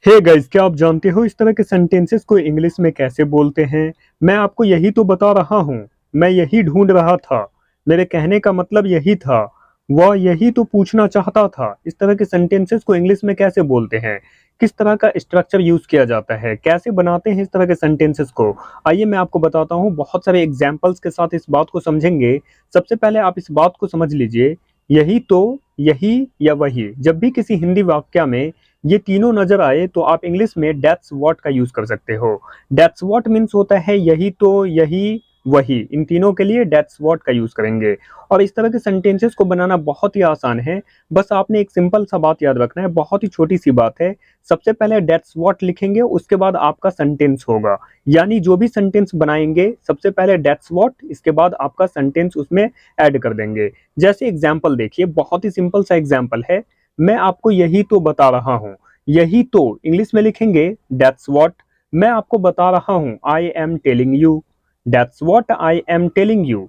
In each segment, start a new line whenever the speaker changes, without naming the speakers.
Hey guys, क्या आप जानते हो इस तरह के सेंटेंसेस को इंग्लिश में कैसे बोलते हैं? मैं आपको यही तो बता रहा हूँ। मैं यही ढूंढ रहा था। मेरे कहने का मतलब यही था। वह यही तो पूछना चाहता था। इस तरह के सेंटेंसेस को इंग्लिश में कैसे बोलते हैं? किस तरह का स्ट्रक्चर यूज किया जाता है? कैसे बनाते हैं इस तरह के सेंटेंसेस को? आइए मैं आपको बताता हूँ। बहुत सारे एग्जाम्पल्स के साथ इस बात को समझेंगे। सबसे पहले आप इस बात को समझ लीजिए। यही तो, यही या वही, जब भी किसी हिंदी वाक्य में ये तीनों नजर आए तो आप इंग्लिश में दैट्स व्हाट का यूज कर सकते हो। दैट्स व्हाट मीन्स होता है यही तो, यही, वही। इन तीनों के लिए दैट्स व्हाट का यूज करेंगे। और इस तरह के सेंटेंसेस को बनाना बहुत ही आसान है। बस आपने एक सिंपल सा बात याद रखना है, बहुत ही छोटी सी बात है। सबसे पहले दैट्स व्हाट लिखेंगे, उसके बाद आपका सेंटेंस होगा। यानी जो भी सेंटेंस बनाएंगे सबसे पहले दैट्स व्हाट, इसके बाद आपका सेंटेंस उसमें ऐड कर देंगे। जैसे एग्जाम्पल देखिए, बहुत ही सिंपल सा एग्जाम्पल है। मैं आपको यही तो बता रहा हूं। यही तो इंग्लिश में लिखेंगे दैट्स व्हाट। मैं आपको बता रहा हूं, I am telling you. That's what I am telling you.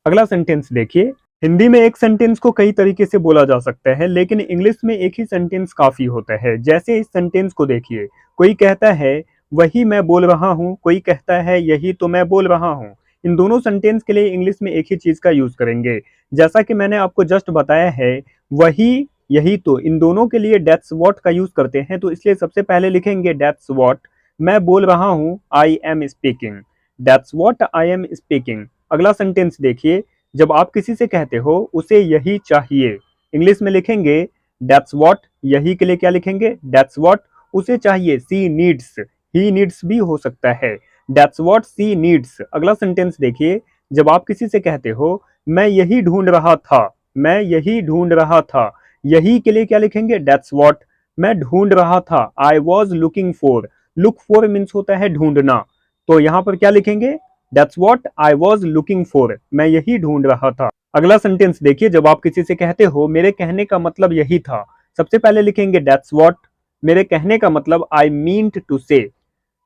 अगला सेंटेंस देखिए। हिंदी में एक सेंटेंस को कई तरीके से बोला जा सकता है, लेकिन इंग्लिश में एक ही सेंटेंस काफी होता है। जैसे इस सेंटेंस को देखिए। कोई कहता है वही मैं बोल रहा हूं, कोई कहता है यही तो मैं बोल रहा हूं। इन दोनों सेंटेंस के लिए इंग्लिश में एक ही चीज का यूज करेंगे। जैसा कि मैंने आपको जस्ट बताया है, वही, यही तो, इन दोनों के लिए दैट्स व्हाट का यूज करते हैं, तो इसलिए सबसे पहले लिखेंगे दैट्स व्हाट। मैं बोल रहा हूं, I am speaking. That's what I am speaking. अगला सेंटेंस देखिए। जब आप किसी से कहते हो उसे यही चाहिए, इंग्लिश में लिखेंगे दैट्स व्हाट। यही के लिए क्या लिखेंगे? That's what. उसे चाहिए, सी नीड्स। ही नीड्स भी हो सकता है। That's what she needs. अगला सेंटेंस देखिए। जब आप किसी से कहते हो मैं यही ढूंढ रहा था, मैं यही ढूंढ रहा था, यही के लिए क्या लिखेंगे? That's what. मैं ढूंढ रहा था, I was looking for. Look for means होता है ढूंढना, तो यहां पर क्या लिखेंगे? That's what I was looking for. मैं यही ढूंढ रहा था। अगला सेंटेंस देखिए। जब आप किसी से कहते हो मेरे कहने का मतलब यही था, सबसे पहले लिखेंगे दैट्स व्हाट। मेरे कहने का मतलब I meant to say.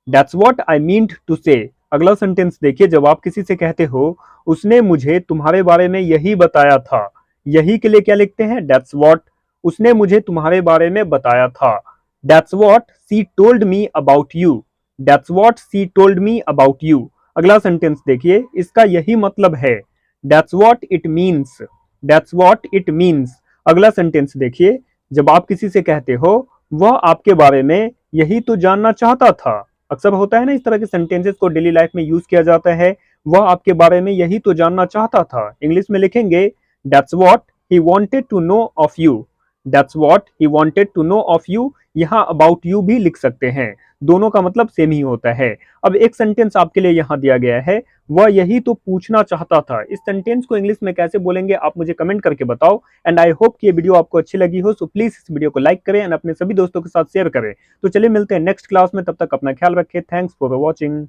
That's what I meant to say. अगला सेंटेंस देखिए। जब आप किसी से कहते हो उसने मुझे तुम्हारे बारे में यही बताया था, यही के लिए क्या लिखते हैं? That's what. उसने मुझे तुम्हारे बारे में बताया था। That's what she told me about you. That's what she told me about you. अगला सेंटेंस देखिए। इसका यही मतलब है। That's what it means. That's what it means. अगला सेंटेंस देखिए। जब आप किसी से कहते हो वह आपके बारे में यही तो जानना चाहता था। अक्सर होता है ना, इस तरह के सेंटेंसेस को डेली लाइफ में यूज किया जाता है। वह आपके बारे में यही तो जानना चाहता था, इंग्लिश में लिखेंगे that's what he wanted to know of you. That's what he wanted to know of you. यहाँ अबाउट यू भी लिख सकते हैं, दोनों का मतलब सेम ही होता है। अब एक सेंटेंस आपके लिए यहाँ दिया गया है, वह यही तो पूछना चाहता था। इस सेंटेंस को इंग्लिश में कैसे बोलेंगे आप मुझे कमेंट करके बताओ। एंड आई होप कि ये वीडियो आपको अच्छी लगी हो, सो प्लीज इस वीडियो को लाइक करें एंड अपने सभी दोस्तों के साथ शेयर करें। तो चलिए मिलते हैं नेक्स्ट क्लास में, तब तक अपना ख्याल रखें। Thanks for watching.